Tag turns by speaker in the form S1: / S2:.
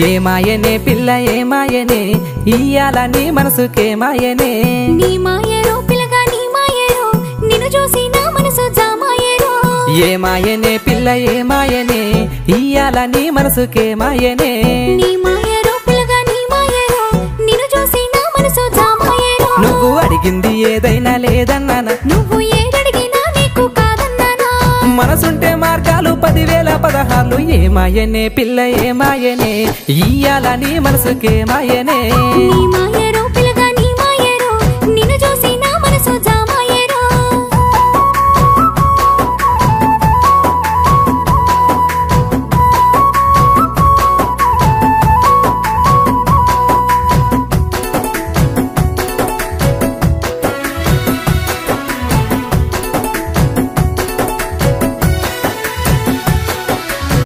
S1: ఏమాయనే పిల్ల ఏమాయనే ఇయ్యాల నీ మనసుకే మాయనే
S2: నీ మాయరో పిల్లగా నీ మాయరో నిన్ను చూసి నా మనసు జామాయరో
S1: ఏమాయనే పిల్ల ఏమాయనే ఇయ్యాల నీ మనసుకే మాయనే
S2: నీ మాయరో పిల్లగా నీ మాయరో నిన్ను చూసి నా మనసు జామాయరో
S1: నువ్వు అడిగింది ఏదైనా లేదన్నానా
S2: నువ్వు ఏదడిగినా నీకు కాదన్నానా
S1: మనసుంటే మార్గాలు 10,000 16 ఏమాయనే పిల్ల ఏమాయనే ఇయ్యాల నీ మనసుకే మాయనే
S2: నీ మాయ